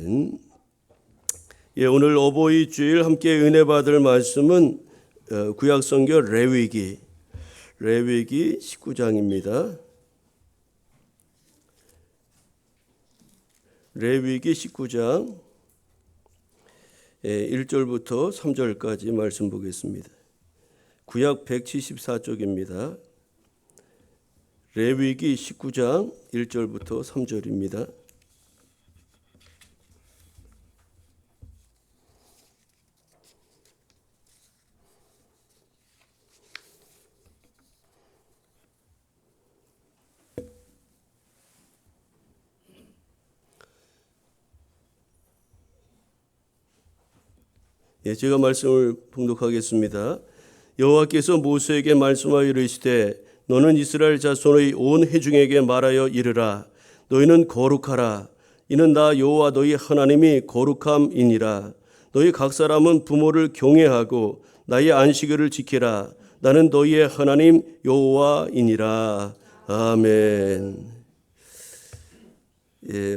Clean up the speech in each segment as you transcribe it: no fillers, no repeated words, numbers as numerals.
아멘. 오늘 어버이 주일 함께 은혜 받을 말씀은 구약성경 레위기 19장입니다. 레위기 19장 1절부터 3절까지 말씀 보겠습니다. 구약 174쪽입니다. 레위기 19장 1절부터 3절입니다. 제가 말씀을 봉독하겠습니다. 여호와께서 모세에게 말씀하여 이르시되 너는 이스라엘 자손의 온 회중에게 말하여 이르라. 너희는 거룩하라. 이는 나 여호와 너희 하나님이 거룩함이니라. 너희 각 사람은 부모를 경외하고 나의 안식일을 지키라. 나는 너희의 하나님 여호와이니라. 아멘.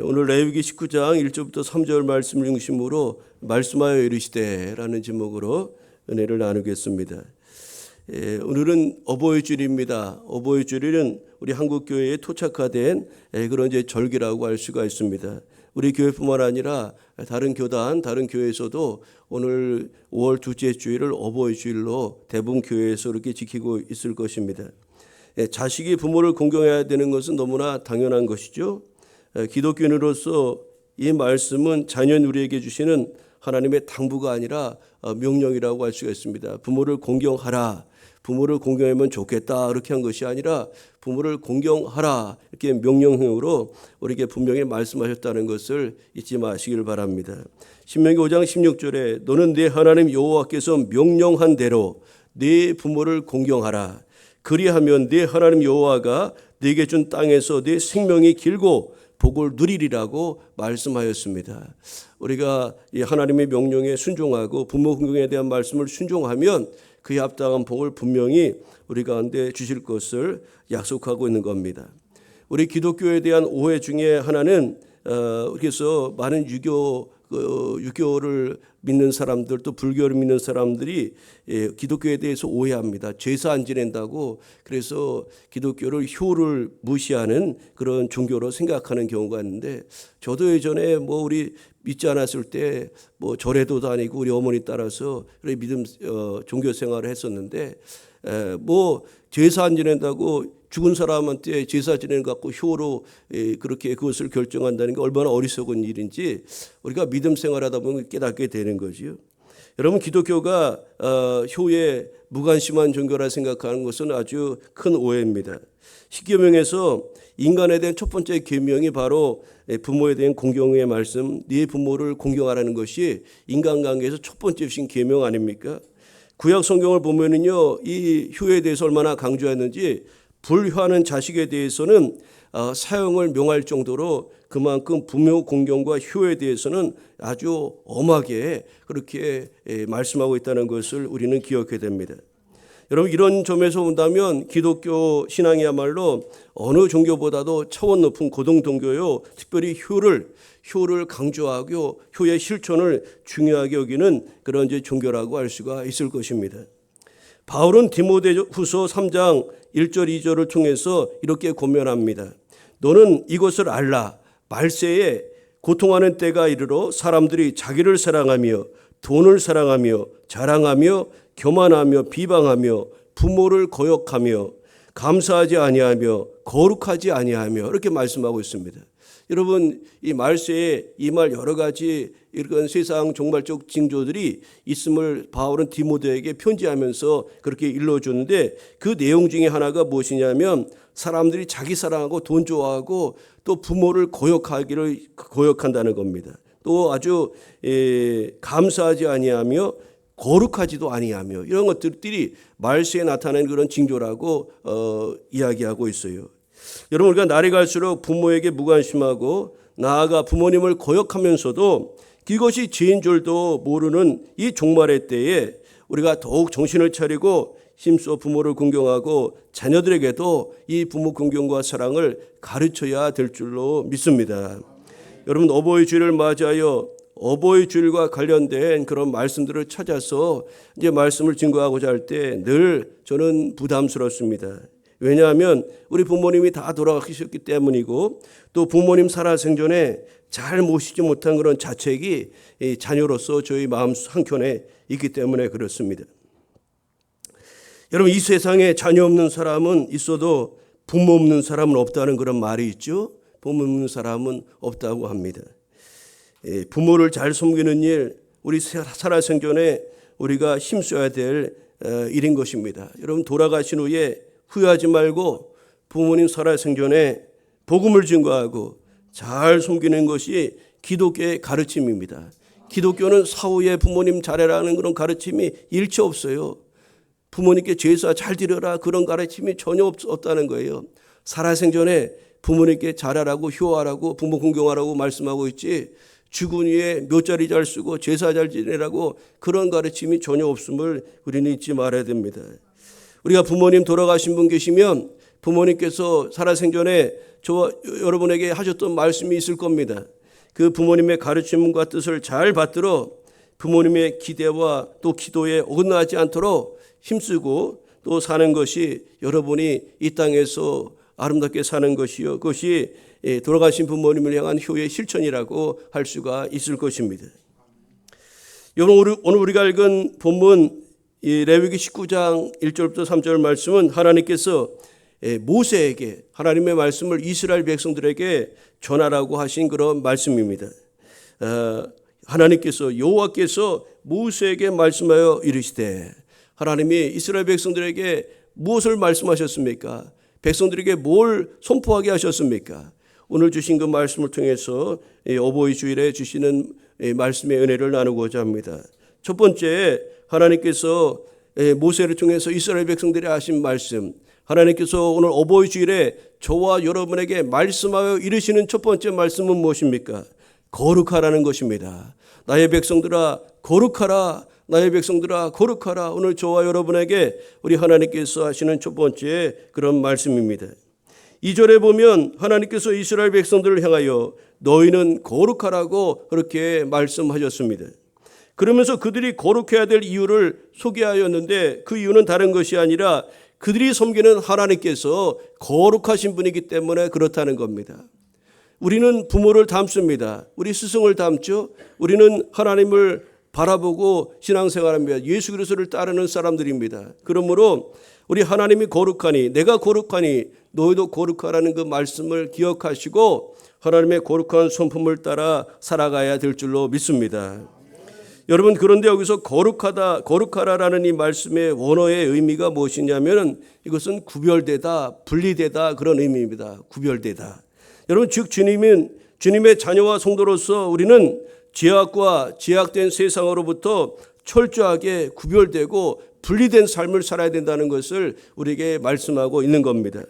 오늘 레위기 19장 1절부터 3절 말씀을 중심으로 말씀하여 이르시되 라는 제목으로 은혜를 나누겠습니다. 오늘은 어버이 주일입니다. 어버이 주일은 우리 한국교회에 토착화된 그런 이제 절기라고 할 수가 있습니다. 우리 교회뿐만 아니라 다른 교단, 다른 교회에서도 오늘 5월 둘째 주일을 어버이 주일로 대부분 교회에서 이렇게 지키고 있을 것입니다. 자식이 부모를 공경해야 되는 것은 너무나 당연한 것이죠. 기독교인으로서 이 말씀은 자녀 우리에게 주시는 하나님의 당부가 아니라 명령이라고 할 수가 있습니다. 부모를 공경하라. 부모를 공경하면 좋겠다. 그렇게 한 것이 아니라 부모를 공경하라. 이렇게 명령형으로 우리에게 분명히 말씀하셨다는 것을 잊지 마시길 바랍니다. 신명기 5장 16절에 너는 네 하나님 여호와께서 명령한 대로 네 부모를 공경하라. 그리하면 네 하나님 여호와가 네게 준 땅에서 네 생명이 길고 복을 누리리라고 말씀하였습니다. 우리가 이 하나님의 명령에 순종하고 부모 공경에 대한 말씀을 순종하면 그에 합당한 복을 분명히 우리 가운데 주실 것을 약속하고 있는 겁니다. 우리 기독교에 대한 오해 중에 하나는 그래서 많은 유교를 믿는 사람들 또 불교를 믿는 사람들이 기독교에 대해서 오해합니다. 제사 안 지낸다고 그래서 기독교를 효를 무시하는 그런 종교로 생각하는 경우가 있는데 저도 예전에 우리 믿지 않았을 때 절에도 다니고 우리 어머니 따라서 그래 믿음 종교 생활을 했었는데 제사 안 지낸다고 죽은 사람한테 제사 지내는 것 갖고 효로 그렇게 그것을 결정한다는 게 얼마나 어리석은 일인지 우리가 믿음 생활하다 보면 깨닫게 되는 거지요. 여러분 기독교가 효에 무관심한 종교라 생각하는 것은 아주 큰 오해입니다. 십계명에서 인간에 대한 첫 번째 계명이 바로 부모에 대한 공경의 말씀, 네 부모를 공경하라는 것이 인간관계에서 첫 번째 주신 계명 아닙니까? 구약 성경을 보면은요, 이 효에 대해서 얼마나 강조했는지 불효하는 자식에 대해서는 사형을 명할 정도로 그만큼 부모 공경과 효에 대해서는 아주 엄하게 그렇게 말씀하고 있다는 것을 우리는 기억해야 됩니다. 여러분 이런 점에서 본다면 기독교 신앙이야말로 어느 종교보다도 차원 높은 고등종교요. 특별히 효를 강조하고 효의 실천을 중요하게 여기는 그런 이제 종교라고 할 수가 있을 것입니다. 바울은 디모데후서 3장 1절 2절을 통해서 이렇게 권면합니다. 너는 이것을 알라. 말세에 고통하는 때가 이르러 사람들이 자기를 사랑하며 돈을 사랑하며 자랑하며 교만하며 비방하며 부모를 거역하며 감사하지 아니하며 거룩하지 아니하며 이렇게 말씀하고 있습니다. 여러분 이 말세에 임할 여러 가지 이런 세상 종말적 징조들이 있음을 바울은 디모데에게 편지하면서 그렇게 일러주는데 그 내용 중에 하나가 무엇이냐면 사람들이 자기 사랑하고 돈 좋아하고 또 부모를 거역한다는 겁니다. 또 아주 감사하지 아니하며 거룩하지도 아니하며 이런 것들이 말세에 나타나는 그런 징조라고 이야기하고 있어요. 여러분 우리가 날이 갈수록 부모에게 무관심하고 나아가 부모님을 거역하면서도 그것이 죄인 줄도 모르는 이 종말의 때에 우리가 더욱 정신을 차리고 힘써 부모를 공경하고 자녀들에게도 이 부모 공경과 사랑을 가르쳐야 될 줄로 믿습니다. 여러분 어버이 주일을 맞이하여 어버이 주일과 관련된 그런 말씀들을 찾아서 이제 말씀을 증거하고자 할 때 늘 저는 부담스럽습니다. 왜냐하면 우리 부모님이 다 돌아가셨기 때문이고 또 부모님 살아생전에 잘 모시지 못한 그런 자책이 자녀로서 저희 마음 한켠에 있기 때문에 그렇습니다. 여러분 이 세상에 자녀 없는 사람은 있어도 부모 없는 사람은 없다는 그런 말이 있죠. 부모 없는 사람은 없다고 합니다. 부모를 잘 섬기는 일, 우리 살아생전에 우리가 힘써야 될 일인 것입니다. 여러분 돌아가신 후에 후회하지 말고 부모님 살아생전에 복음을 증거하고 잘 섬기는 것이 기독교의 가르침입니다. 기독교는 사후에 부모님 잘해라는 그런 가르침이 일체 없어요. 부모님께 제사 잘 드려라 그런 가르침이 전혀 없다는 거예요. 살아생전에 부모님께 잘하라고 효하라고 부모 공경하라고 말씀하고 있지 죽은 후에 묘자리 잘 쓰고 제사 잘 지내라고 그런 가르침이 전혀 없음을 우리는 잊지 말아야 됩니다. 우리가 부모님 돌아가신 분 계시면 부모님께서 살아생전에 저와 여러분에게 하셨던 말씀이 있을 겁니다. 그 부모님의 가르침과 뜻을 잘 받들어 부모님의 기대와 또 기도에 어긋나지 않도록 힘쓰고 또 사는 것이 여러분이 이 땅에서 아름답게 사는 것이요. 그것이 돌아가신 부모님을 향한 효의 실천이라고 할 수가 있을 것입니다. 오늘 우리가 읽은 본문 레위기 19장 1절부터 3절 말씀은 하나님께서 모세에게 하나님의 말씀을 이스라엘 백성들에게 전하라고 하신 그런 말씀입니다. 하나님께서 여호와께서 모세에게 말씀하여 이르시되 하나님이 이스라엘 백성들에게 무엇을 말씀하셨습니까? 백성들에게 뭘 선포하게 하셨습니까? 오늘 주신 그 말씀을 통해서 어버이 주일에 주시는 말씀의 은혜를 나누고자 합니다. 첫 번째 하나님께서 모세를 통해서 이스라엘 백성들이 하신 말씀, 하나님께서 오늘 어버이 주일에 저와 여러분에게 말씀하여 이르시는 첫 번째 말씀은 무엇입니까? 거룩하라는 것입니다. 나의 백성들아 거룩하라, 나의 백성들아 거룩하라. 오늘 저와 여러분에게 우리 하나님께서 하시는 첫 번째 그런 말씀입니다. 2절에 보면 하나님께서 이스라엘 백성들을 향하여 너희는 거룩하라고 그렇게 말씀하셨습니다. 그러면서 그들이 거룩해야 될 이유를 소개하였는데 그 이유는 다른 것이 아니라 그들이 섬기는 하나님께서 거룩하신 분이기 때문에 그렇다는 겁니다. 우리는 부모를 닮습니다. 우리 스승을 닮죠. 우리는 하나님을 바라보고 신앙생활합니다. 예수 그리스도를 따르는 사람들입니다. 그러므로 우리 하나님이 거룩하니 내가 거룩하니 너희도 거룩하라는 그 말씀을 기억하시고 하나님의 거룩한 성품을 따라 살아가야 될 줄로 믿습니다. 여러분 그런데 여기서 거룩하라라는 이 말씀의 원어의 의미가 무엇이냐면 이것은 구별되다, 분리되다 그런 의미입니다. 구별되다. 여러분 즉 주님의 자녀와 성도로서 우리는 죄악과 죄악된 세상으로부터 철저하게 구별되고 분리된 삶을 살아야 된다는 것을 우리에게 말씀하고 있는 겁니다.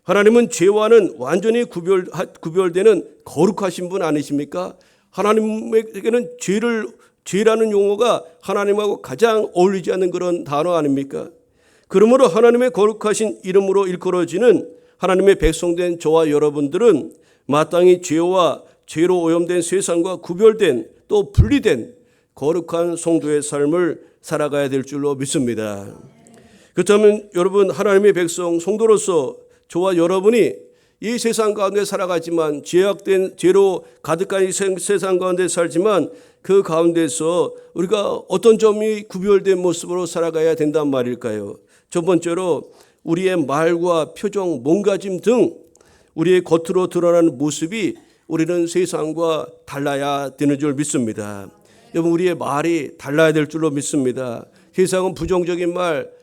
하나님은 죄와는 완전히 구별되는 거룩하신 분 아니십니까? 하나님에게는 죄라는 용어가 하나님하고 가장 어울리지 않는 그런 단어 아닙니까? 그러므로 하나님의 거룩하신 이름으로 일컬어지는 하나님의 백성된 저와 여러분들은 마땅히 죄와 죄로 오염된 세상과 구별된 또 분리된 거룩한 성도의 삶을 살아가야 될 줄로 믿습니다. 그렇다면 여러분 하나님의 백성 성도로서 저와 여러분이 이 세상 가운데 살아가지만 죄악된 죄로 가득한 이 세상 가운데 살지만 그 가운데서 우리가 어떤 점이 구별된 모습으로 살아가야 된단 말일까요? 첫 번째로 우리의 말과 표정, 몸가짐 등 우리의 겉으로 드러나는 모습이 우리는 세상과 달라야 되는 줄 믿습니다. 여러분 우리의 말이 달라야 될 줄로 믿습니다. 세상은 부정적인 말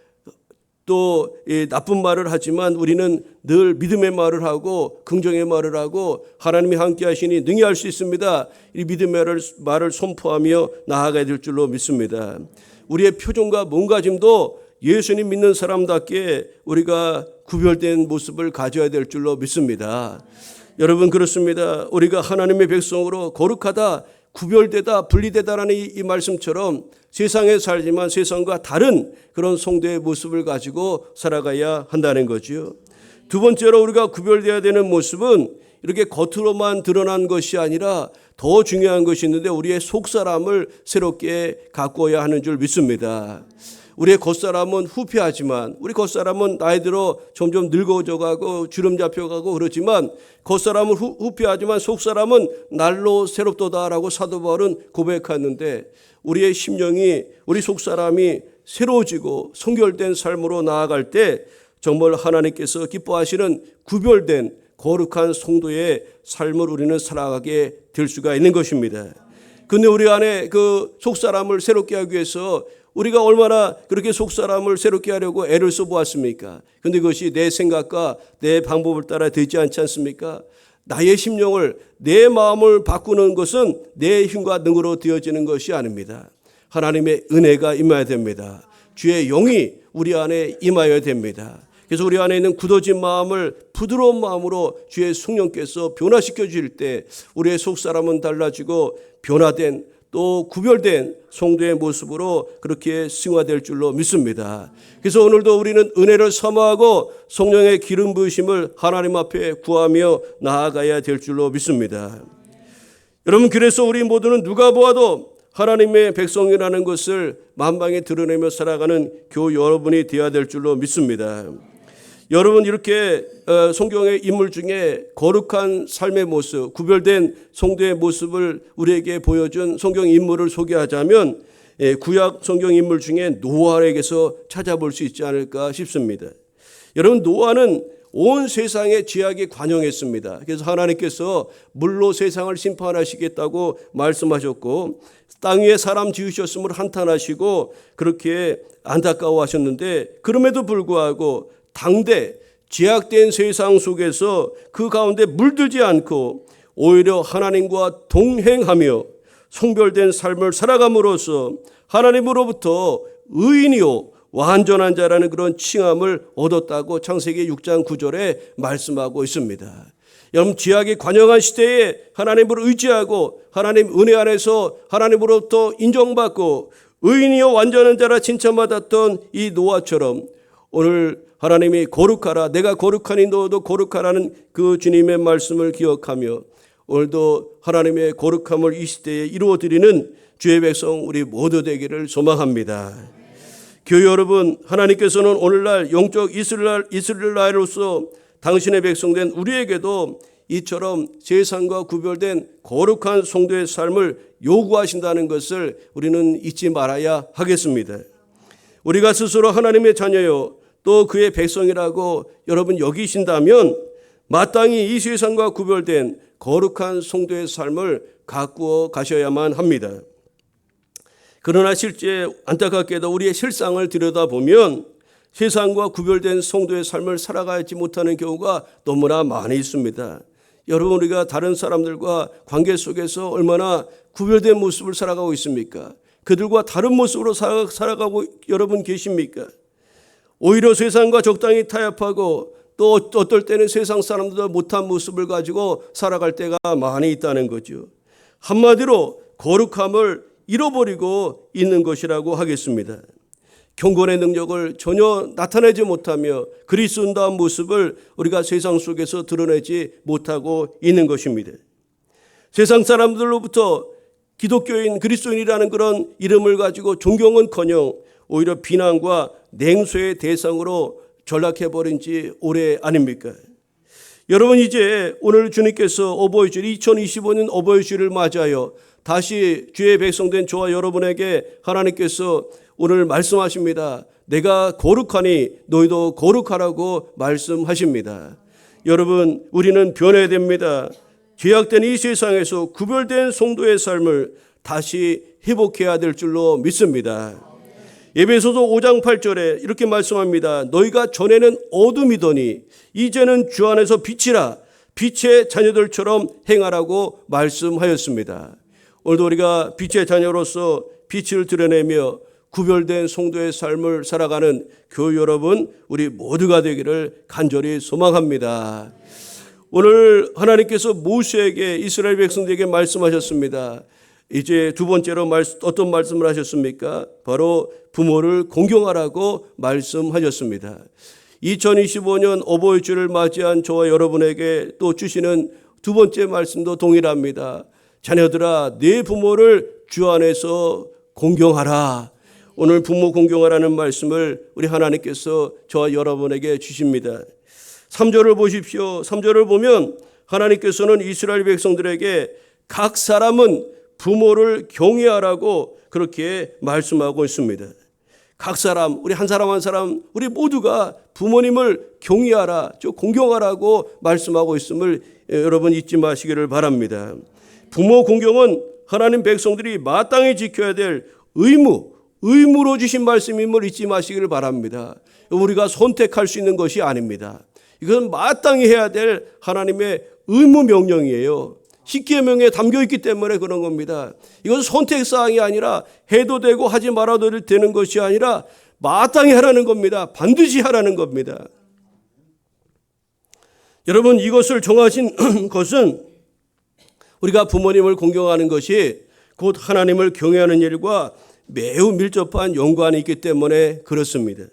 또 나쁜 말을 하지만 우리는 늘 믿음의 말을 하고 긍정의 말을 하고 하나님이 함께 하시니 능히 할 수 있습니다. 이 믿음의 말을 선포하며 나아가야 될 줄로 믿습니다. 우리의 표정과 몸가짐도 예수님 믿는 사람답게 우리가 구별된 모습을 가져야 될 줄로 믿습니다. 여러분 그렇습니다. 우리가 하나님의 백성으로 거룩하다, 구별되다, 분리되다라는 이 말씀처럼 세상에 살지만 세상과 다른 그런 성도의 모습을 가지고 살아가야 한다는 거죠. 두 번째로 우리가 구별되어야 되는 모습은 이렇게 겉으로만 드러난 것이 아니라 더 중요한 것이 있는데 우리의 속사람을 새롭게 가꾸어야 하는 줄 믿습니다. 우리의 겉사람은 후패하지만 우리 겉사람은 나이 들어 점점 늙어져 가고 주름 잡혀가고 그러지만 겉사람은 후패하지만 속사람은 날로 새롭도다라고 사도 바울은 고백하는데 우리의 심령이 우리 속사람이 새로워지고 성결된 삶으로 나아갈 때 정말 하나님께서 기뻐하시는 구별된 거룩한 성도의 삶을 우리는 살아가게 될 수가 있는 것입니다. 근데 우리 안에 그 속사람을 새롭게 하기 위해서 우리가 얼마나 그렇게 속사람을 새롭게 하려고 애를 써보았습니까? 근데 그것이 내 생각과 내 방법을 따라 되지 않지 않습니까? 나의 심령을, 내 마음을 바꾸는 것은 내 힘과 능으로 되어지는 것이 아닙니다. 하나님의 은혜가 임해야 됩니다. 주의 영이 우리 안에 임하여야 됩니다. 그래서 우리 안에 있는 굳어진 마음을 부드러운 마음으로 주의 성령께서 변화시켜 주실 때 우리의 속사람은 달라지고 변화된 또 구별된 성도의 모습으로 그렇게 승화될 줄로 믿습니다. 그래서 오늘도 우리는 은혜를 사모하고 성령의 기름 부으심을 하나님 앞에 구하며 나아가야 될 줄로 믿습니다. 여러분, 그래서 우리 모두는 누가 보아도 하나님의 백성이라는 것을 만방에 드러내며 살아가는 교우 여러분이 되어야 될 줄로 믿습니다. 여러분, 이렇게 성경의 인물 중에 거룩한 삶의 모습, 구별된 성도의 모습을 우리에게 보여준 성경 인물을 소개하자면 구약 성경 인물 중에 노아에게서 찾아볼 수 있지 않을까 싶습니다. 여러분, 노아는 온 세상의 죄악에 관영했습니다. 그래서 하나님께서 물로 세상을 심판하시겠다고 말씀하셨고 땅 위에 사람 지으셨음을 한탄하시고 그렇게 안타까워하셨는데 그럼에도 불구하고 당대 죄악된 세상 속에서 그 가운데 물들지 않고 오히려 하나님과 동행하며 성별된 삶을 살아감으로써 하나님으로부터 의인이요 완전한 자라는 그런 칭함을 얻었다고 창세기 6장 9절에 말씀하고 있습니다. 여러분, 죄악이 관영한 시대에 하나님을 의지하고 하나님 은혜 안에서 하나님으로부터 인정받고 의인이요 완전한 자라 칭찬받았던 이 노아처럼 오늘 하나님이 거룩하라, 내가 거룩하니 너도 거룩하라는 그 주님의 말씀을 기억하며 오늘도 하나님의 거룩함을 이 시대에 이루어드리는 주의 백성 우리 모두 되기를 소망합니다. 교회 여러분, 하나님께서는 오늘날 영적 이스라엘로서 당신의 백성된 우리에게도 이처럼 세상과 구별된 거룩한 성도의 삶을 요구하신다는 것을 우리는 잊지 말아야 하겠습니다. 우리가 스스로 하나님의 자녀요 또 그의 백성이라고 여러분 여기신다면 마땅히 이 세상과 구별된 거룩한 성도의 삶을 가꾸어 가셔야만 합니다. 그러나 실제 안타깝게도 우리의 실상을 들여다보면 세상과 구별된 성도의 삶을 살아가지 못하는 경우가 너무나 많이 있습니다. 여러분, 우리가 다른 사람들과 관계 속에서 얼마나 구별된 모습을 살아가고 있습니까? 그들과 다른 모습으로 살아가고 여러분 계십니까? 오히려 세상과 적당히 타협하고 또 어떨 때는 세상 사람들도 못한 모습을 가지고 살아갈 때가 많이 있다는 거죠. 한마디로 거룩함을 잃어버리고 있는 것이라고 하겠습니다. 경건의 능력을 전혀 나타내지 못하며 그리스도인다운 모습을 우리가 세상 속에서 드러내지 못하고 있는 것입니다. 세상 사람들로부터 기독교인 그리스도인이라는 그런 이름을 가지고 존경은커녕 오히려 비난과 냉소의 대상으로 전락해버린 지 오래 아닙니까? 여러분, 이제 오늘 주님께서 어버이주일 2025년 어버이주일을 맞아요. 다시 주의 백성된 저와 여러분에게 하나님께서 오늘 말씀하십니다. 내가 거룩하니 너희도 거룩하라고 말씀하십니다. 여러분, 우리는 변해야 됩니다. 죄악된 이 세상에서 구별된 성도의 삶을 다시 회복해야 될 줄로 믿습니다. 에베소서 5장 8절에 이렇게 말씀합니다. 너희가 전에는 어둠이더니 이제는 주 안에서 빛이라, 빛의 자녀들처럼 행하라고 말씀하였습니다. 오늘도 우리가 빛의 자녀로서 빛을 드러내며 구별된 성도의 삶을 살아가는 교회 여러분, 우리 모두가 되기를 간절히 소망합니다. 오늘 하나님께서 모세에게 이스라엘 백성들에게 말씀하셨습니다. 이제 두 번째로 어떤 말씀을 하셨습니까? 바로 부모를 공경하라고 말씀하셨습니다. 2025년 어버이주를 맞이한 저와 여러분에게 또 주시는 두 번째 말씀도 동일합니다. 자녀들아, 네 부모를 주 안에서 공경하라. 오늘 부모 공경하라는 말씀을 우리 하나님께서 저와 여러분에게 주십니다. 3절을 보십시오. 3절을 보면 하나님께서는 이스라엘 백성들에게 각 사람은 부모를 경외하라고 그렇게 말씀하고 있습니다. 각 사람, 우리 한 사람 한 사람, 우리 모두가 부모님을 경외하라, 공경하라고 말씀하고 있음을 여러분 잊지 마시기를 바랍니다. 부모 공경은 하나님 백성들이 마땅히 지켜야 될 의무로 주신 말씀임을 잊지 마시기를 바랍니다. 우리가 선택할 수 있는 것이 아닙니다. 이것은 마땅히 해야 될 하나님의 의무 명령이에요. 십계명에 담겨 있기 때문에 그런 겁니다. 이것은 선택사항이 아니라 해도 되고 하지 말아도 되는 것이 아니라 마땅히 하라는 겁니다. 반드시 하라는 겁니다. 여러분, 이것을 정하신 것은 우리가 부모님을 공경하는 것이 곧 하나님을 경외하는 일과 매우 밀접한 연관이 있기 때문에 그렇습니다.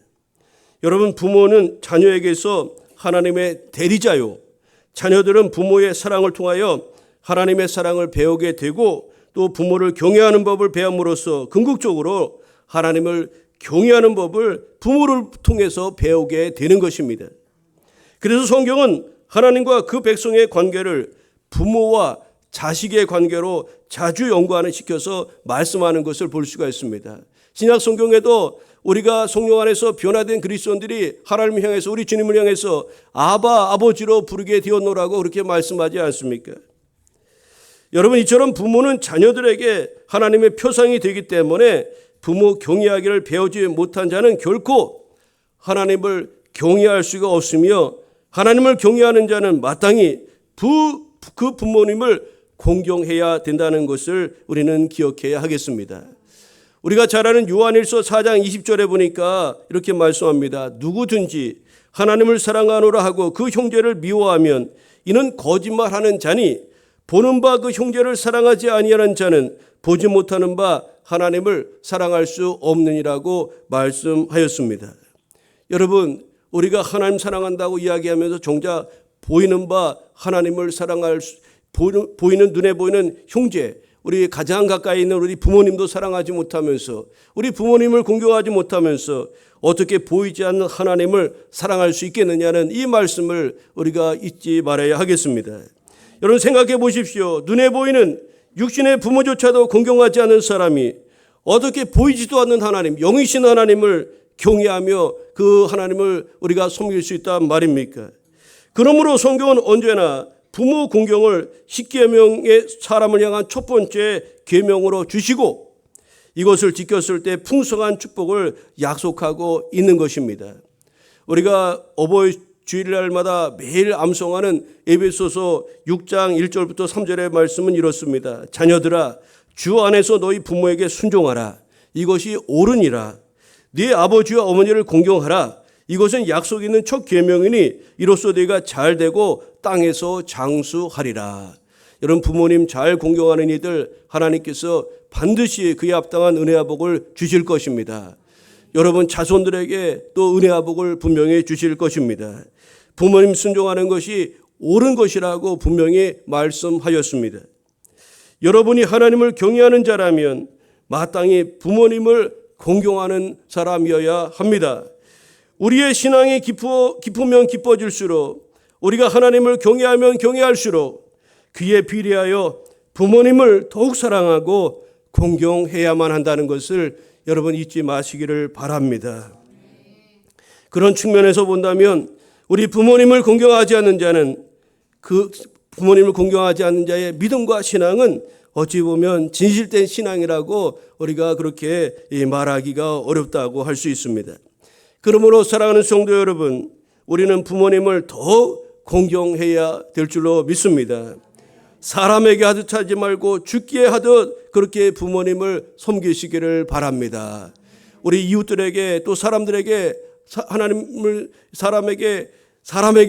여러분, 부모는 자녀에게서 하나님의 대리자요, 자녀들은 부모의 사랑을 통하여 하나님의 사랑을 배우게 되고 또 부모를 경외하는 법을 배움으로써 궁극적으로 하나님을 경외하는 법을 부모를 통해서 배우게 되는 것입니다. 그래서 성경은 하나님과 그 백성의 관계를 부모와 자식의 관계로 자주 연관을 시켜서 말씀하는 것을 볼 수가 있습니다. 신약 성경에도 우리가 성령 안에서 변화된 그리스도인들이 하나님을 향해서, 우리 주님을 향해서 아바, 아버지로 부르게 되었노라고 그렇게 말씀하지 않습니까? 여러분, 이처럼 부모는 자녀들에게 하나님의 표상이 되기 때문에 부모 경외하기를 배우지 못한 자는 결코 하나님을 경외할 수가 없으며, 하나님을 경외하는 자는 마땅히 그 부모님을 공경해야 된다는 것을 우리는 기억해야 하겠습니다. 우리가 잘 아는 요한일서 4장 20절에 보니까 이렇게 말씀합니다. 누구든지 하나님을 사랑하노라 하고 그 형제를 미워하면 이는 거짓말하는 자니, 보는 바 그 형제를 사랑하지 아니하는 자는 보지 못하는 바 하나님을 사랑할 수 없느니라고 말씀하였습니다. 여러분, 우리가 하나님 사랑한다고 이야기하면서 정작 보이는 바 하나님을 사랑할 수, 보이는 눈에 보이는 형제, 우리 가장 가까이 있는 우리 부모님도 사랑하지 못하면서, 우리 부모님을 공경하지 못하면서 어떻게 보이지 않는 하나님을 사랑할 수 있겠느냐는 이 말씀을 우리가 잊지 말아야 하겠습니다. 여러분, 생각해 보십시오. 눈에 보이는 육신의 부모조차도 공경하지 않는 사람이 어떻게 보이지도 않는 하나님, 영이신 하나님을 경외하며 그 하나님을 우리가 섬길 수 있단 말입니까? 그러므로 성경은 언제나 부모 공경을 십계명의 사람을 향한 첫 번째 계명으로 주시고 이것을 지켰을 때 풍성한 축복을 약속하고 있는 것입니다. 우리가 어버이 주일날마다 매일 암송하는 에베소서 6장 1절부터 3절의 말씀은 이렇습니다. 자녀들아, 주 안에서 너희 부모에게 순종하라. 이것이 옳으니라. 네 아버지와 어머니를 공경하라. 이것은 약속 있는 첫 계명이니 이로써 네가 잘 되고 땅에서 장수하리라. 여러분, 부모님 잘 공경하는 이들 하나님께서 반드시 그에 합당한 은혜와 복을 주실 것입니다. 여러분 자손들에게 또 은혜와 복을 분명히 주실 것입니다. 부모님 순종하는 것이 옳은 것이라고 분명히 말씀하였습니다. 여러분이 하나님을 경외하는 자라면 마땅히 부모님을 공경하는 사람이어야 합니다. 우리의 신앙이 깊으면 깊어질수록, 우리가 하나님을 경외하면 경외할수록 그에 비례하여 부모님을 더욱 사랑하고 공경해야만 한다는 것을 여러분 잊지 마시기를 바랍니다. 그런 측면에서 본다면 우리 부모님을 공경하지 않는 자는, 그 부모님을 공경하지 않는 자의 믿음과 신앙은 어찌 보면 진실된 신앙이라고 우리가 그렇게 말하기가 어렵다고 할 수 있습니다. 그러므로 사랑하는 성도 여러분, 우리는 부모님을 더 공경해야 될 줄로 믿습니다. 사람에게 하듯 하지 말고 주께 하듯 그렇게 부모님을 섬기시기를 바랍니다. 우리 이웃들에게 또 사람들에게 하나님을 사람에게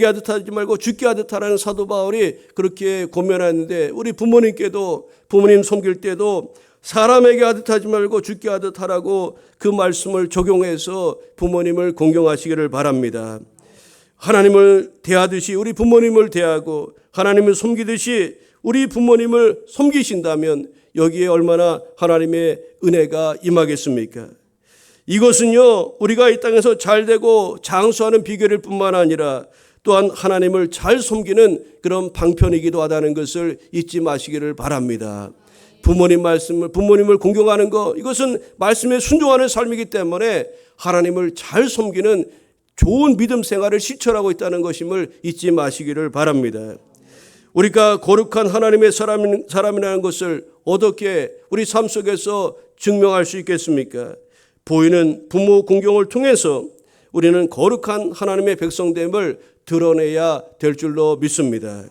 하듯 하지 말고 주께 하듯 하라는 사도 바울이 그렇게 권면하는데, 우리 부모님께도 부모님 섬길 때도 사람에게 하듯 하지 말고 주께 하듯 하라고 그 말씀을 적용해서 부모님을 공경하시기를 바랍니다. 하나님을 대하듯이 우리 부모님을 대하고 하나님을 섬기듯이 우리 부모님을 섬기신다면 여기에 얼마나 하나님의 은혜가 임하겠습니까? 이것은요, 우리가 이 땅에서 잘되고 장수하는 비결일 뿐만 아니라 또한 하나님을 잘 섬기는 그런 방편이기도 하다는 것을 잊지 마시기를 바랍니다. 부모님을 공경하는 것, 이것은 말씀에 순종하는 삶이기 때문에 하나님을 잘 섬기는 좋은 믿음 생활을 실천하고 있다는 것임을 잊지 마시기를 바랍니다. 우리가 거룩한 하나님의 사람이라는 것을 어떻게 우리 삶 속에서 증명할 수 있겠습니까? 보이는 부모 공경을 통해서 우리는 거룩한 하나님의 백성됨을 드러내야 될 줄로 믿습니다.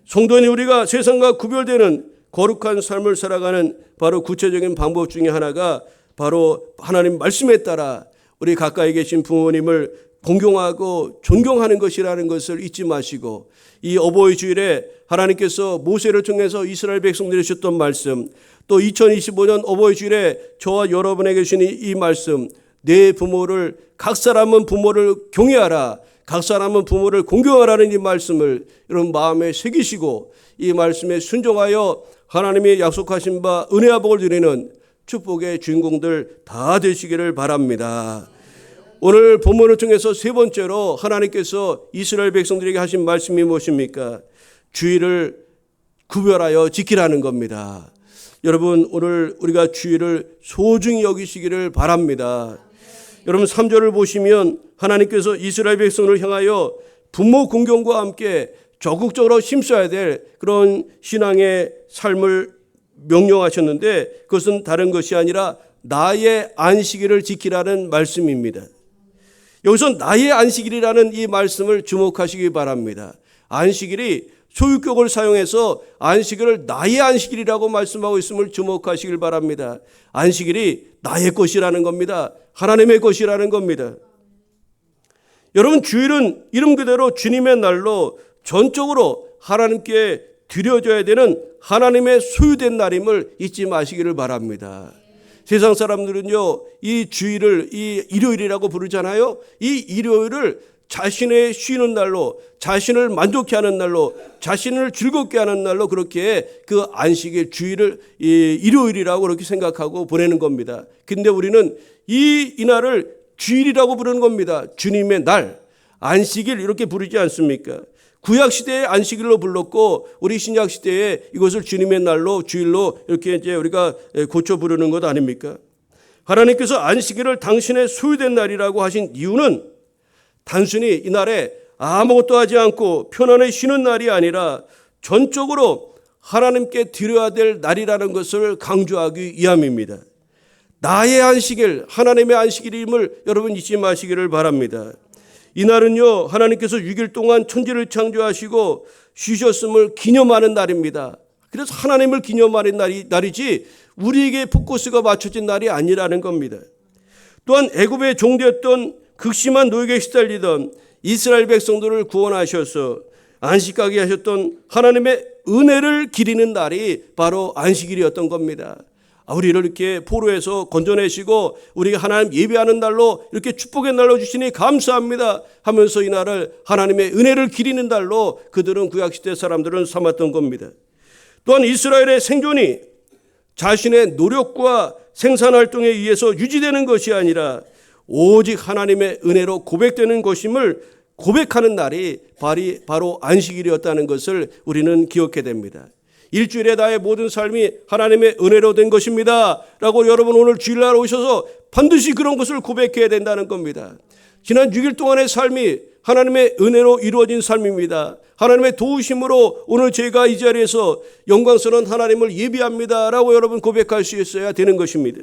성도인 우리가 세상과 구별되는 거룩한 삶을 살아가는 바로 구체적인 방법 중에 하나가 바로 하나님 말씀에 따라 우리 가까이 계신 부모님을 공경하고 존경하는 것이라는 것을 잊지 마시고, 이 어버이 주일에 하나님께서 모세를 통해서 이스라엘 백성들이 주셨던 말씀, 또 2025년 어버이 주일에 저와 여러분에게 주신 이 말씀, 내 부모를, 각 사람은 부모를 경외하라, 각 사람은 부모를 공경하라는 이 말씀을 여러분 마음에 새기시고 이 말씀에 순종하여 하나님이 약속하신 바 은혜와 복을 누리는 축복의 주인공들 다 되시기를 바랍니다. 오늘 본문을 통해서 세 번째로 하나님께서 이스라엘 백성들에게 하신 말씀이 무엇입니까? 주일을 구별하여 지키라는 겁니다. 여러분, 오늘 우리가 주일을 소중히 여기시기를 바랍니다. 여러분 3절을 보시면 하나님께서 이스라엘 백성을 향하여 부모 공경과 함께 적극적으로 힘써야 될 그런 신앙의 삶을 명령하셨는데, 그것은 다른 것이 아니라 나의 안식일을 지키라는 말씀입니다. 여기서 나의 안식일이라는 이 말씀을 주목하시기 바랍니다. 안식일이 소유격을 사용해서 안식일을 나의 안식일이라고 말씀하고 있음을 주목하시길 바랍니다. 안식일이 나의 것이라는 겁니다. 하나님의 것이라는 겁니다. 여러분, 주일은 이름 그대로 주님의 날로 전적으로 하나님께 드려져야 되는 하나님의 소유된 날임을 잊지 마시기를 바랍니다. 세상 사람들은요, 이 주일을 이 일요일이라고 부르잖아요. 이 일요일을 자신의 쉬는 날로, 자신을 만족해 하는 날로, 자신을 즐겁게 하는 날로 그렇게 그 안식일 주일을 일요일이라고 그렇게 생각하고 보내는 겁니다. 근데 우리는 이 날을 주일이라고 부르는 겁니다. 주님의 날, 안식일 이렇게 부르지 않습니까? 구약시대의 안식일로 불렀고 우리 신약시대에 이것을 주님의 날로, 주일로 이렇게 이제 우리가 고쳐 부르는 것 아닙니까? 하나님께서 안식일을 당신의 소유된 날이라고 하신 이유는 단순히 이날에 아무것도 하지 않고 편안히 쉬는 날이 아니라 전적으로 하나님께 드려야 될 날이라는 것을 강조하기 위함입니다. 나의 안식일, 하나님의 안식일임을 여러분 잊지 마시기를 바랍니다. 이날은요, 하나님께서 6일 동안 천지를 창조하시고 쉬셨음을 기념하는 날입니다. 그래서 하나님을 기념하는 날이지 우리에게 포커스가 맞춰진 날이 아니라는 겁니다. 또한 애굽의 종되었던 극심한 노역에 시달리던 이스라엘 백성들을 구원하셔서 안식하게 하셨던 하나님의 은혜를 기리는 날이 바로 안식일이었던 겁니다. 우리를 이렇게 포로에서 건져내시고 우리가 하나님 예배하는 날로 이렇게 축복의 날로 주시니 감사합니다 하면서 이 날을 하나님의 은혜를 기리는 날로 그들은 구약시대 사람들은 삼았던 겁니다. 또한 이스라엘의 생존이 자신의 노력과 생산활동에 의해서 유지되는 것이 아니라 오직 하나님의 은혜로 고백되는 것임을 고백하는 날이 바로 안식일이었다는 것을 우리는 기억해야 됩니다. 일주일에 나의 모든 삶이 하나님의 은혜로 된 것입니다 라고 여러분 오늘 주일날 오셔서 반드시 그런 것을 고백해야 된다는 겁니다. 지난 6일 동안의 삶이 하나님의 은혜로 이루어진 삶입니다. 하나님의 도우심으로 오늘 제가 이 자리에서 영광스러운 하나님을 예비합니다 라고 여러분 고백할 수 있어야 되는 것입니다.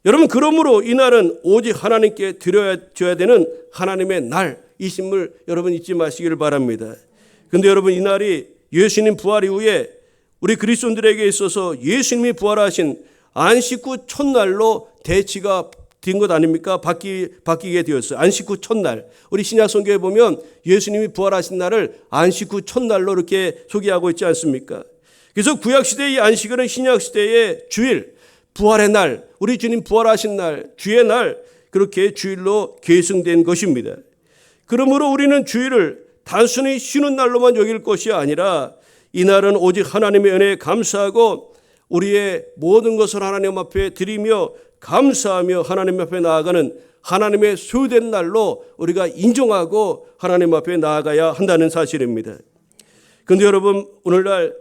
여러분, 그러므로 이 날은 오직 하나님께 드려야 되는 하나님의 날이심을 여러분 잊지 마시기를 바랍니다. 그런데 여러분, 이 날이 예수님 부활 이후에 우리 그리스도인들에게 있어서 예수님이 부활하신 안식 후 첫날로 대치가 된 것 아닙니까? 바뀌게 되었어요. 안식 후 첫날. 우리 신약 성경에 보면 예수님이 부활하신 날을 안식 후 첫날로 이렇게 소개하고 있지 않습니까? 그래서 구약시대의 안식일은 신약시대의 주일, 부활의 날, 우리 주님 부활하신 날, 주의 날, 그렇게 주일로 계승된 것입니다. 그러므로 우리는 주일을 단순히 쉬는 날로만 여길 것이 아니라 이날은 오직 하나님의 은혜에 감사하고 우리의 모든 것을 하나님 앞에 드리며 감사하며 하나님 앞에 나아가는 하나님의 소유된 날로 우리가 인정하고 하나님 앞에 나아가야 한다는 사실입니다. 그런데 여러분, 오늘날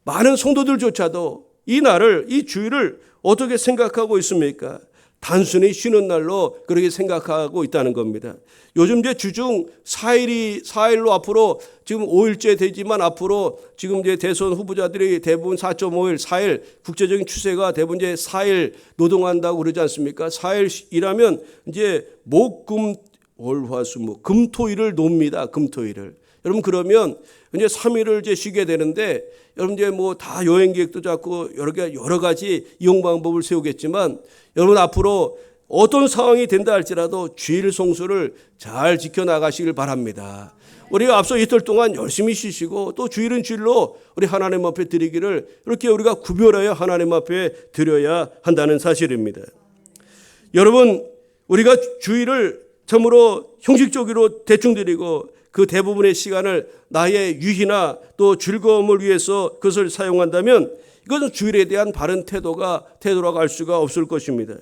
많은 성도들조차도 이 날을, 이 주일을 어떻게 생각하고 있습니까? 단순히 쉬는 날로 그렇게 생각하고 있다는 겁니다. 요즘 이제 주중 4일로 앞으로 지금 5일째 되지만 앞으로 지금 이제 대선 후보자들이 대부분 4.5일, 4일 국제적인 추세가 대부분 이제 4일 노동한다고 그러지 않습니까? 4일 일하면 이제 목, 금, 월, 화, 수, 목, 금, 토, 일을 놉니다. 금, 토, 일을. 여러분 그러면 이제 3일을 이제 쉬게 되는데 여러분 이제 뭐 다 여행 계획도 잡고 여러 가지 이용 방법을 세우겠지만 여러분 앞으로 어떤 상황이 된다 할지라도 주일 성수를 잘 지켜나가시길 바랍니다. 우리가 앞서 이틀 동안 열심히 쉬시고 또 주일은 주일로 우리 하나님 앞에 드리기를 이렇게 우리가 구별하여 하나님 앞에 드려야 한다는 사실입니다. 여러분 우리가 주일을 참으로 형식적으로 대충 드리고 그 대부분의 시간을 나의 유희나 또 즐거움을 위해서 그것을 사용한다면 이것은 주일에 대한 바른 태도라고 할 수가 없을 것입니다.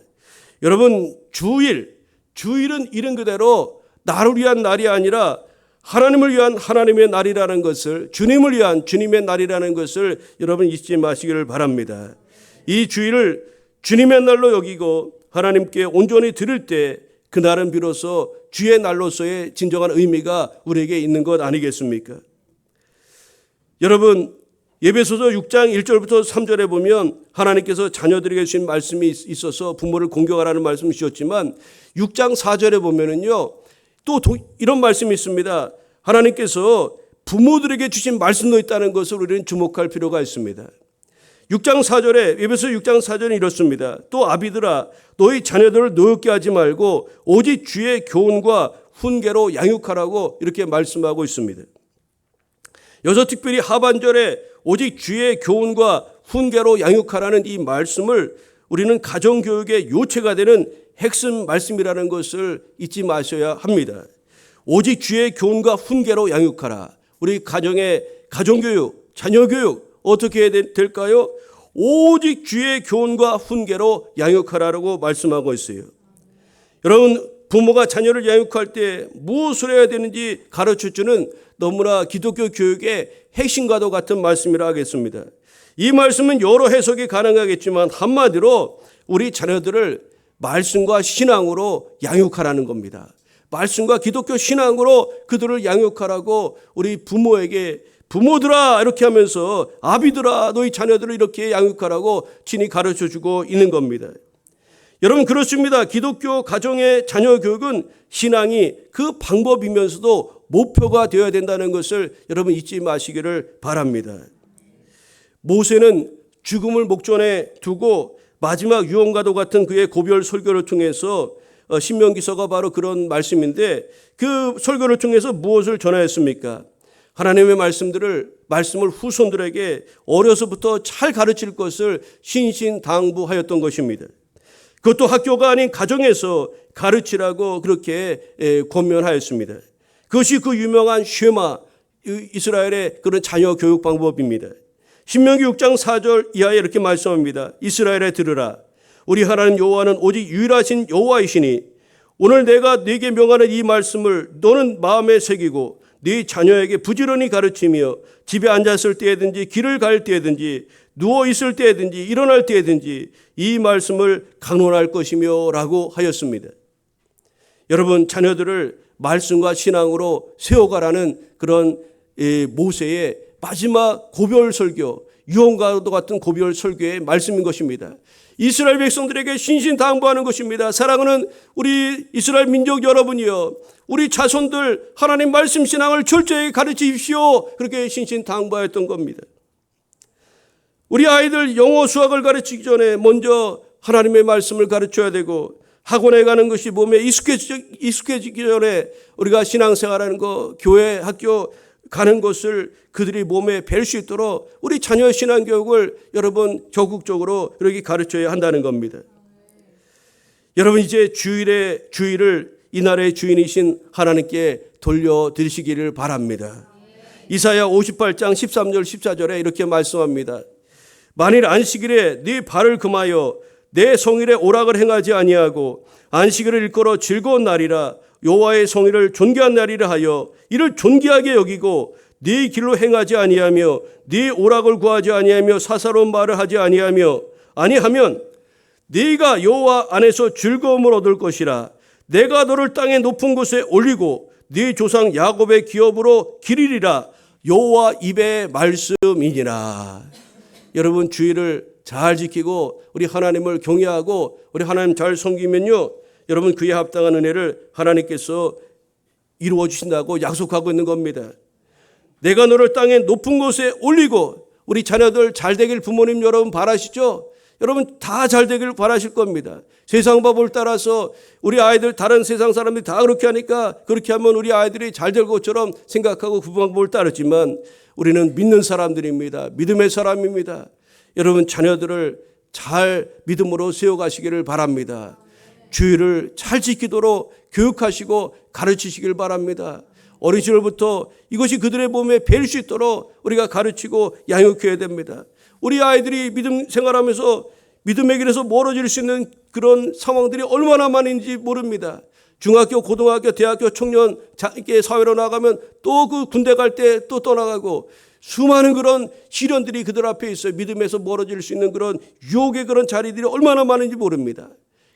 여러분 주일은 이름 그대로 나를 위한 날이 아니라 하나님을 위한 하나님의 날이라는 것을, 주님을 위한 주님의 날이라는 것을 여러분 잊지 마시기를 바랍니다. 이 주일을 주님의 날로 여기고 하나님께 온전히 드릴 때 그날은 비로소 주의 날로서의 진정한 의미가 우리에게 있는 것 아니겠습니까? 여러분 에베소서 6장 1절부터 3절에 보면 하나님께서 자녀들에게 주신 말씀이 있어서 부모를 공경하라는 말씀을 주셨지만 6장 4절에 보면은요 또 이런 말씀이 있습니다. 하나님께서 부모들에게 주신 말씀도 있다는 것을 우리는 주목할 필요가 있습니다. 6장 4절에 에베소 6장 4절은 이렇습니다. 또 아비들아 너희 자녀들을 노엽게 하지 말고 오직 주의 교훈과 훈계로 양육하라고 이렇게 말씀하고 있습니다. 여기서 특별히 하반절에 오직 주의 교훈과 훈계로 양육하라는 이 말씀을 우리는 가정교육의 요체가 되는 핵심 말씀이라는 것을 잊지 마셔야 합니다. 오직 주의 교훈과 훈계로 양육하라. 우리 가정의 가정교육, 자녀교육 어떻게 해야 될까요? 오직 주의 교훈과 훈계로 양육하라고 말씀하고 있어요. 여러분 부모가 자녀를 양육할 때 무엇을 해야 되는지 가르쳐주는 너무나 기독교 교육의 핵심과도 같은 말씀이라 하겠습니다. 이 말씀은 여러 해석이 가능하겠지만 한마디로 우리 자녀들을 말씀과 신앙으로 양육하라는 겁니다. 말씀과 기독교 신앙으로 그들을 양육하라고 우리 부모에게 부모들아 이렇게 하면서 아비들아 너희 자녀들을 이렇게 양육하라고 친히 가르쳐주고 있는 겁니다. 여러분 그렇습니다. 기독교 가정의 자녀 교육은 신앙이 그 방법이면서도 목표가 되어야 된다는 것을 여러분 잊지 마시기를 바랍니다. 모세는 죽음을 목전에 두고 마지막 유언과도 같은 그의 고별 설교를 통해서 신명기서가 바로 그런 말씀인데 그 설교를 통해서 무엇을 전하였습니까? 하나님의 말씀을 후손들에게 어려서부터 잘 가르칠 것을 신신당부하였던 것입니다. 그것도 학교가 아닌 가정에서 가르치라고 그렇게 권면하였습니다. 그것이 그 유명한 쉐마, 이스라엘의 그런 자녀 교육 방법입니다. 신명기 6장 4절 이하에 이렇게 말씀합니다. 이스라엘에 들으라. 우리 하나님 여호와는 오직 유일하신 여호와이시니 오늘 내가 네게 명하는 이 말씀을 너는 마음에 새기고 네 자녀에게 부지런히 가르치며 집에 앉았을 때든지 길을 갈 때든지 누워 있을 때든지 일어날 때든지 이 말씀을 강론할 것이며 라고 하였습니다. 여러분 자녀들을 말씀과 신앙으로 세워가라는 그런 모세의 마지막 고별 설교, 유언과도 같은 고별 설교의 말씀인 것입니다. 이스라엘 백성들에게 신신당부하는 것입니다. 사랑하는 우리 이스라엘 민족 여러분이여, 우리 자손들 하나님 말씀 신앙을 철저히 가르치십시오. 그렇게 신신당부하였던 겁니다. 우리 아이들 영어 수학을 가르치기 전에 먼저 하나님의 말씀을 가르쳐야 되고 학원에 가는 것이 몸에 익숙해지기 전에 우리가 신앙생활하는 거, 교회, 학교 가는 것을 그들이 몸에 뵐 수 있도록 우리 자녀 신앙교육을 여러분 적극적으로 이렇게 가르쳐야 한다는 겁니다. 여러분 이제 주일을 이 나라의 주인이신 하나님께 돌려드리시기를 바랍니다. 이사야 58장 13절 14절에 이렇게 말씀합니다. 만일 안식일에 네 발을 금하여 내 성일에 오락을 행하지 아니하고 안식일을 일컬어 즐거운 날이라 여호와의 성일을 존귀한 날이라 하여 이를 존귀하게 여기고 네 길로 행하지 아니하며 네 오락을 구하지 아니하며 사사로운 말을 하지 아니하면 네가 여호와 안에서 즐거움을 얻을 것이라. 내가 너를 땅의 높은 곳에 올리고 네 조상 야곱의 기업으로 기리리라. 여호와 입의 말씀이니라. 여러분, 주의를 잘 지키고 우리 하나님을 경외하고 우리 하나님 잘 섬기면요, 여러분 그에 합당한 은혜를 하나님께서 이루어 주신다고 약속하고 있는 겁니다. 내가 너를 땅의 높은 곳에 올리고, 우리 자녀들 잘 되길 부모님 여러분 바라시죠? 여러분 다 잘 되길 바라실 겁니다. 세상 법을 따라서 우리 아이들, 다른 세상 사람들이 다 그렇게 하니까 그렇게 하면 우리 아이들이 잘 될 것처럼 생각하고 그 방법을 따르지만 우리는 믿는 사람들입니다. 믿음의 사람입니다. 여러분 자녀들을 잘 믿음으로 세워가시기를 바랍니다. 주의를 잘 지키도록 교육하시고 가르치시길 바랍니다. 어린 시절부터 이것이 그들의 몸에 배일 수 있도록 우리가 가르치고 양육해야 됩니다. 우리 아이들이 믿음 생활하면서 믿음의 길에서 멀어질 수 있는 그런 상황들이 얼마나 많은지 모릅니다. 중학교, 고등학교, 대학교, 청년 사회로 나가면 또 그 군대 갈 때 또 떠나가고 수많은 그런 시련들이 그들 앞에 있어요. 믿음에서 멀어질 수 있는 그런 유혹의 그런 자리들이 얼마나 많은지 모릅니다.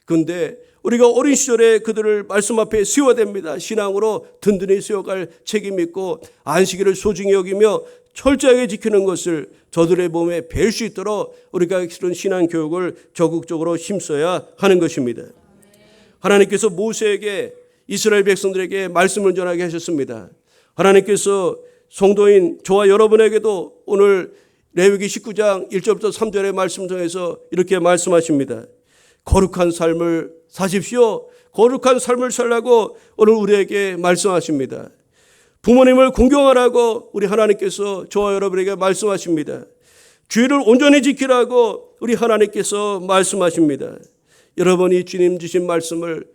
그런데 우리가 어린 시절에 그들을 말씀 앞에 세워야 됩니다. 신앙으로 든든히 세워갈 책임이 있고 안식일을 소중히 여기며 철저하게 지키는 것을 저들의 몸에 배울 수 있도록 우리가 그런 신앙 교육을 적극적으로 힘써야 하는 것입니다. 하나님께서 모세에게, 이스라엘 백성들에게 말씀을 전하게 하셨습니다. 하나님께서 성도인 저와 여러분에게도 오늘 레위기 19장 1절부터 3절의 말씀 통해서 이렇게 말씀하십니다. 거룩한 삶을 사십시오. 거룩한 삶을 살라고 오늘 우리에게 말씀하십니다. 부모님을 공경하라고 우리 하나님께서 저와 여러분에게 말씀하십니다. 주의를 온전히 지키라고 우리 하나님께서 말씀하십니다. 여러분이 주님 주신 말씀을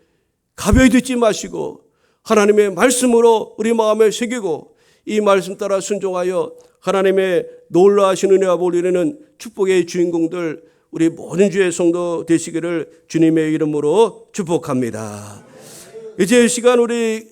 가벼이 듣지 마시고 하나님의 말씀으로 우리 마음에 새기고 이 말씀 따라 순종하여 하나님의 놀라우신 은혜와 복 누리는 축복의 주인공들, 우리 모든 주의 성도 되시기를 주님의 이름으로 축복합니다. 이제 이 시간 우리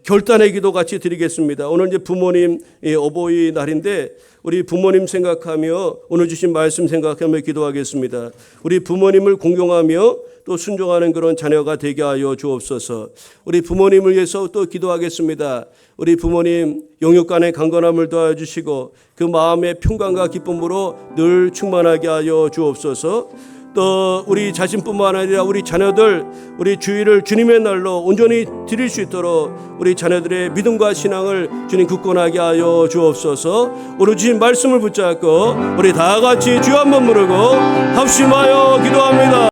결단의 기도 같이 드리겠습니다. 오늘 이제 부모님 어버이 날인데 우리 부모님 생각하며 오늘 주신 말씀 생각하며 기도하겠습니다. 우리 부모님을 공경하며 또 순종하는 그런 자녀가 되게 하여 주옵소서. 우리 부모님을 위해서 또 기도하겠습니다. 우리 부모님 영육간의 강건함을 도와주시고 그 마음의 평강과 기쁨으로 늘 충만하게 하여 주옵소서. 또 우리 자신뿐만 아니라 우리 자녀들, 우리 주의를 주님의 날로 온전히 드릴 수 있도록 우리 자녀들의 믿음과 신앙을 주님 굳건하게 하여 주옵소서. 오늘 주신 말씀을 붙잡고 우리 다 같이 주여 한번 부르고 합심하여 기도합니다.